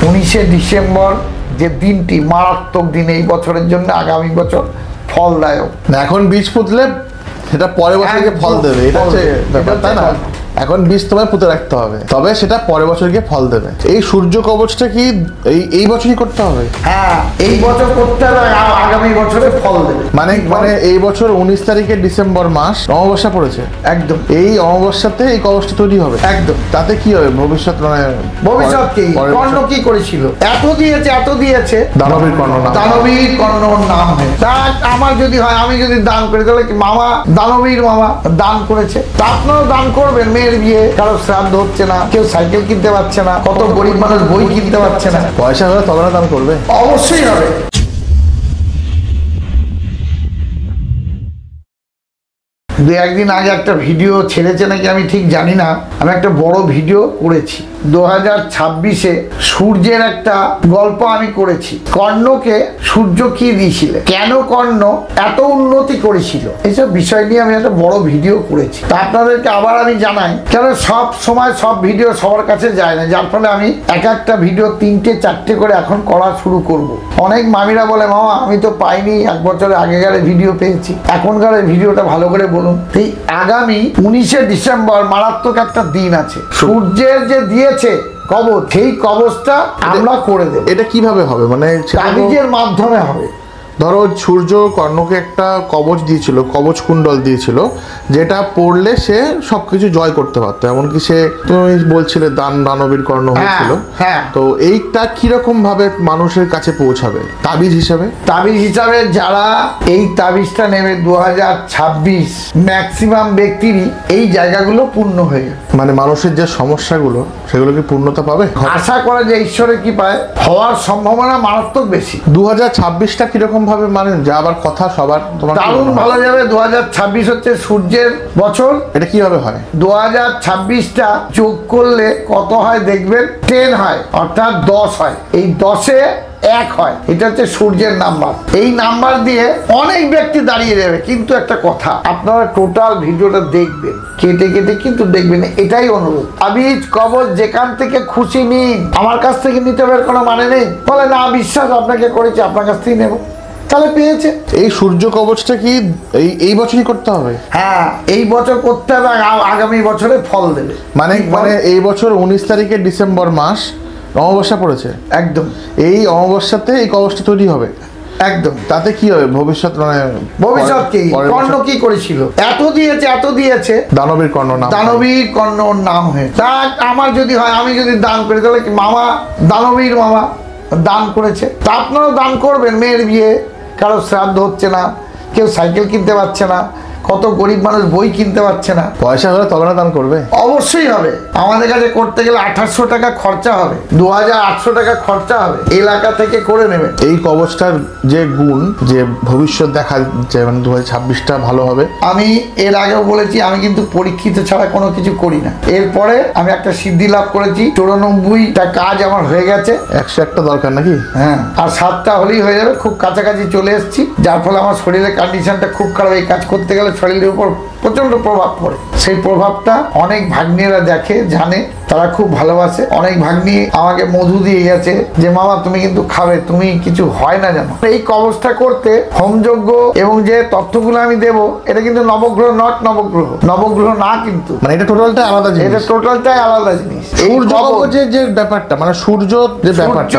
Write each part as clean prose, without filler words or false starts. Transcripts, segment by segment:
19শে December যে দিনটি মারাত্মক দিন, এই বছরের জন্য আগামী বছর ফলদায়ক। এখন বীজ পুঁতলে সেটা পরের বছর গিয়ে ফল দেবে, এটা হচ্ছে ব্যাপার, তাই না? এখন বীজ তোমায় পুঁতে রাখতে হবে, তবে সেটা পরের বছর গিয়ে ফল দেবে। এই সূর্য কবচটা কি এই বছরই করতে হবে? হ্যাঁ, এই বছর করতে হবে, আগামী বছরে ফল দেবে। মানে এই বছর 19 তারিখে ডিসেম্বর মাস অমাবস্যা পড়েছে, একদম এই অমাবস্যাতে এই কবচটা তৈরি হবে। একদম। তাতে কি হবে ভবিষ্যৎ, মানে ভবিষ্যৎ কি কর্ণ কি করেছিল, এত দিয়েছে দানবীর কর্ণ নাম, দানবীর কর্ণর নাম হয়। তা আমার যদি হয়, আমি যদি দান করি, তাহলে কি মামা দানবীর মামা দান করেছে, তা আপনারাও দান করবেন। মেয়ের বিয়ে, কারো শ্রাদ্ধ হচ্ছে না, কেউ সাইকেল কিনতে পারছে না, কত গরিব মানুষ বই কিনতে পারছে না, পয়সা হলে তবে না দান করবে, অবশ্যই হবে। দু একদিন আগে একটা ভিডিও ছেড়েছে নাকি আমি ঠিক জানি না, আমি একটা বড় ভিডিও করেছি 2026-এ সূর্যের একটা গল্প আমি করেছি। কর্ণকে সূর্য কি দিয়েছিল, কেন কর্ণ এত উন্নতি করেছিল, এইসব বিষয় নিয়ে আমি একটা বড় ভিডিও করেছি। তা আপনাদেরকে আবার আমি জানাই, কেন সব সময় সব ভিডিও সবার কাছে যায় না, যার ফলে আমি একটা ভিডিও 3-4টে করে এখন করা শুরু করব। অনেক মামিরা বলে, মামা আমি তো পাইনি, 1 বছরের আগেকার ভিডিও পেয়েছি, এখনকার ভিডিওটা ভালো করে বলুন। এই আগামী 19শে ডিসেম্বর মারাত্মক একটা দিন আছে, সূর্যের যে দিয়েছে কবচ, সেই কবচটা আমরা করে দেব। এটা কিভাবে হবে, মানে তাবিজের মাধ্যমে হবে। ধরো সূর্য কর্ণকে একটা কবচ দিয়েছিল, কবচ কুণ্ডল দিয়েছিল, যেটা পড়লে সে সবকিছু জয় করতে পারতো। এমনকি সে, তুমি বলছিলে দানবীর কর্ণ হয়েছিল, হ্যাঁ। তো এইটা কিরকম ভাবে মানুষের কাছে পৌঁছাবে তাবিজ হিসাবে? তাবিজ হিসাবে যারা এই তাবিজটা নেবে 2026 ম্যাক্সিমাম ব্যক্তিরই এই জায়গাগুলো পূর্ণ হয়ে যাবে। মানে মানুষের যে সমস্যাগুলো সেগুলো কি পূর্ণতা পাবে? আশা করা যায় ঈশ্বরের কৃপায় হওয়ার সম্ভাবনা মারাত্মক বেশি। 2026টা কিরকম ভাবে, মানে যাবার কথা সবার, তোমার দারুণ ভালো যাবে। 2026 হচ্ছে সূর্যের বছর। এটা কিভাবে হয়? 2026টা যোগ করলে কত হয় দেখবেন, 10 হয়, অর্থাৎ 10 হয়। এই 10-এ 1 হয়, এটা হচ্ছে সূর্যের নাম্বার। এই নাম্বার দিয়ে অনেক ব্যক্তি দাঁড়িয়ে যাবে। কিন্তু একটা কথা, আপনারা টোটাল ভিডিওটা দেখবেন, কেটে কেটে কিন্তু দেখবেন, এটাই অনুরোধ। তাবিজ কবচ যেখান থেকে খুশি নিন, আমার কাছ থেকে নিতে হবে কোনো মানে নেই। বলে না, বিশ্বাস আপনাকে করেছি, আপনার কাছ থেকেই নেব, তাহলে পেয়েছে। এই সূর্য কবচটা কি এই বছরই করতে হবে? হ্যাঁ, এই বছর করতে হবে, আগামী বছরে ফল দেবে। মানে এই বছর 19 তারিখে ডিসেম্বর মাস অমাবস্যা পড়েছে, একদম এই অমাবস্যাতে এই কবচটা তৈরি হবে। একদম। তাতে কি হবে ভবিষ্যৎ, মানে ভবিষ্যৎ কি কর্ণ কি করেছিল, এত দিয়েছে দানবীর কর্ণ নাম, দানবীর কর্ণর নাম হয়ে। তা আমার যদি হয়, আমি যদি দান করি, তাহলে কি মামা দানবীর মামা দান করেছে, তা আপনারাও দান করবেন। মেয়ের বিয়ে, কারো শ্রাদ্ধ হচ্ছে না, কেউ সাইকেল কিনতে পারছে না, কত গরিব মানুষ বই কিনতে পারছে না, পয়সা হলে তবে না দান করবে, অবশ্যই হবে। আমাদের কাছে করতে গেলে 2800 টাকা খরচা হবে, 2800 টাকা খরচা হবে, এলাকা থেকে করে নেবেন। এই কবচটার যে গুণ, যে ভবিষ্যৎ দেখা যাচ্ছে, মানে 2026টা ভালো হবে। আমি এর আগেও বলেছি, আমি কিন্তু পরীক্ষিত ছাড়া কোনো কিছু করি না। এরপরে আমি একটা সিদ্ধি লাভ করেছি, 94টা কাজ আমার হয়ে গেছে। 101টা দরকার নাকি? হ্যাঁ, আর 7টা হলেই হয়ে যাবে। খুব কাছাকাছি চলে এসেছি, যার ফলে আমার শরীরের কন্ডিশনটা খুব খারাপ। এই কাজ করতে গেলে শরীরের উপর প্রচন্ড প্রভাব পড়ে। সেই প্রভাবটা অনেক ভাগ্নিরা দেখে, জানে, তারা খুব ভালোবাসে। অনেক ভাগ্নি আমাকে মধু দিয়ে গেছে যে মামা তুমি কিন্তু খাবে, তুমি কিছু হয় না জানো। এই কবচটা করতে হোমযজ্ঞ এবং যে তথ্যগুলো আমি দেব, এটা কিন্তু নবগ্রহ নট নবগ্রহ না, কিন্তু মানে এটা টোটালটাই আলাদা জিনিস, এটা টোটালটাই আলাদা জিনিস। সূর্য কবচের যে ব্যাপারটা, মানে সূর্য যে ব্যাপারটা, সূর্য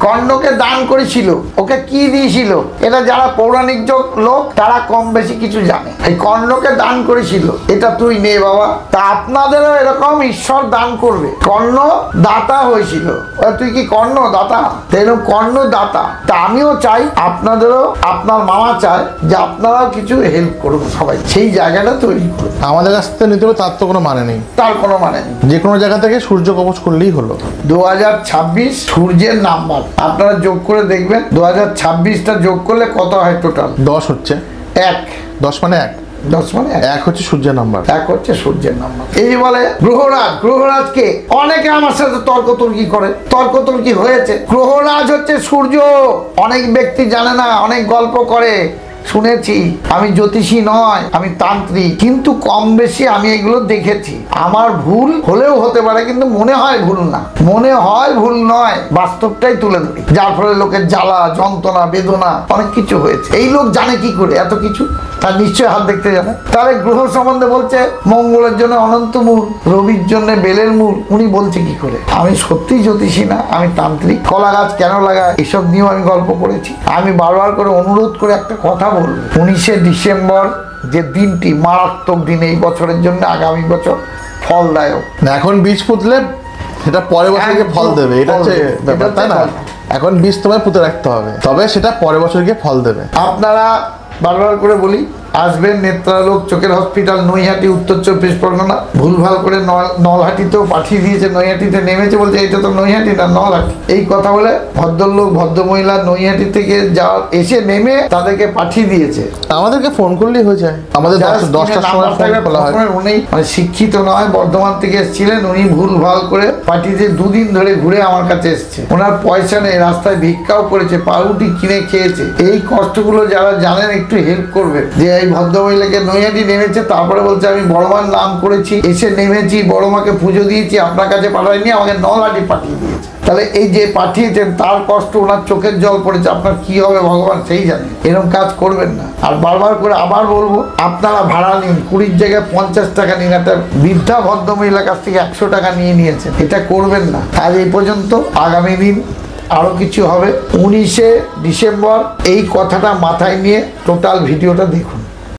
কর্ণকে দান করেছিল, ওকে কি দিয়েছিল, এটা যারা পৌরাণিক লোক তারা কম বেশি কিছু জানে। এই কর্ণকে দান করেছিল, এটা তুই নে বাবা। তা আপনাদেরও এরকম ঈশ্বর দান করবে। কর্ণ দাতা হয়েছিল, তুই কি কর্ণ দাতা, তেরকম কর্ণ দাতা। তা আমিও চাই, আপনাদেরও, আপনার মামা চায় যে আপনারাও কিছু হেল্প করুন, সবাই সেই জায়গাটা তৈরি করুন। আমাদের কাছ থেকে নিতে হবে তার তো কোনো মানে নেই, তার কোনো মানে নেই, যে কোনো জায়গা থেকে সূর্য কবচ করলেই হলো। 2026 সূর্যের নাম্বার আপনারা যোগ করে দেখবেন, 2026টা যোগ করলে কত হয় টোটাল? 10 হচ্ছে 1। 10 মানে 1, 10 মানে 1 হচ্ছে সূর্যের নাম্বার, 1 হচ্ছে সূর্যের নাম্বার। এই বলে গ্রহরাজকে অনেকে আমার সাথে তর্কতর্কি হয়েছে। গ্রহরাজ হচ্ছে সূর্য। অনেক ব্যক্তি জানে না, অনেক গল্প করে শুনেছি, আমি জ্যোতিষী নয়, আমি তান্ত্রিক, কিন্তু কম বেশি আমি এগুলো দেখেছি। আমার ভুল হলেও হতে পারে, কিন্তু মনে হয় ভুল না, মনে হয় ভুল নয়, বাস্তবটাই তুলে ধরি, যার ফলে লোকের জ্বালা যন্ত্রণা বেদনা অনেক কিছু হয়েছে। এই লোক জানে কি করে এত কিছু? তার নিশ্চয়ই হাত দেখতে জানে। তাহলে গ্রহ সম্বন্ধে বলছে মঙ্গলের জন্য অনন্ত মূল, রবির জন্য বেলের মূল, উনি বলছে কি করে? আমি সত্যি জ্যোতিষী না, আমি তান্ত্রিক। কলা গাছ কেন লাগায় এসব নিয়েও আমি গল্প করেছি। আমি বারবার করে অনুরোধ করে একটা কথা বলবো, 19শে ডিসেম্বর যে দিনটি মারাত্মক দিন, এই বছরের জন্য আগামী বছর ফলদায়ক। এখন বীজ পুঁতলে সেটা পরের বছর গিয়ে ফল দেবে, এটা হচ্ছে ব্যাপার, তাই না? এখন বীজ তোমায় পুঁতে রাখতে হবে, তবে সেটা পরের বছর গিয়ে ফল দেবে। আপনারা বারবার করে বলি, আসবেন নেত্রালোক চোখের হসপিটাল, নৈহাটি, উত্তর 24 পরগনা। ভুলভাল করে নলহাটিতেও পাঠিয়ে দিয়েছে, নৈহাটিতে নেমেছে, বলছে এটা তো নৈহাটি না নলহাটি। এই কথা বলে ভদ্রলোক ভদ্রমহিলা নৈহাটি থেকে যা এসে নেমে তাদেরকে পাঠিয়ে দিয়েছে। আমাদেরকে ফোন করলেই হয়ে যায়, আমাদের 10টার সময় ফোন করা হয়। উনি মানে শিক্ষিত নয়, বর্ধমান থেকে এসেছিলেন, উনি ভুলভাল করে পাঠিয়ে দুদিন ধরে ঘুরে আমার কাছে এসছে। ওনার পয়সা নেই, রাস্তায় ভিক্ষাও করেছে, পাউরুটি কিনে খেয়েছে। এই কষ্টগুলো যারা জানেন একটু হেল্প করবে। যে এই ভদ্রমহিলাকে নৈহাটি নেমেছে, তারপরে বলছে আমি বড়মার নাম করেছি, এসে নেমেছি, বড়মাকে পুজো দিয়েছি, আপনার কাছে পাঠাইনি, আমাকে নলহাটি পাঠিয়ে দিয়েছে। তাহলে এই যে পাঠিয়েছেন তার কষ্ট, ওনার চোখের জল পড়েছে, আপনার কি হবে ভগবান সেই জানে। এরকম কাজ করবেন না। আর বারবার করে আবার বলবো, আপনারা ভাড়া নিন, 20 জায়গায় 50 টাকা নিন। একটা বৃদ্ধা ভদ্রমহিলার কাছ থেকে 100 টাকা নিয়েছেন, এটা করবেন না। আজ এই পর্যন্ত, আগামী দিন আরো কিছু হবে। 19শে ডিসেম্বর এই কথাটা মাথায় নিয়ে টোটাল ভিডিওটা দেখুন।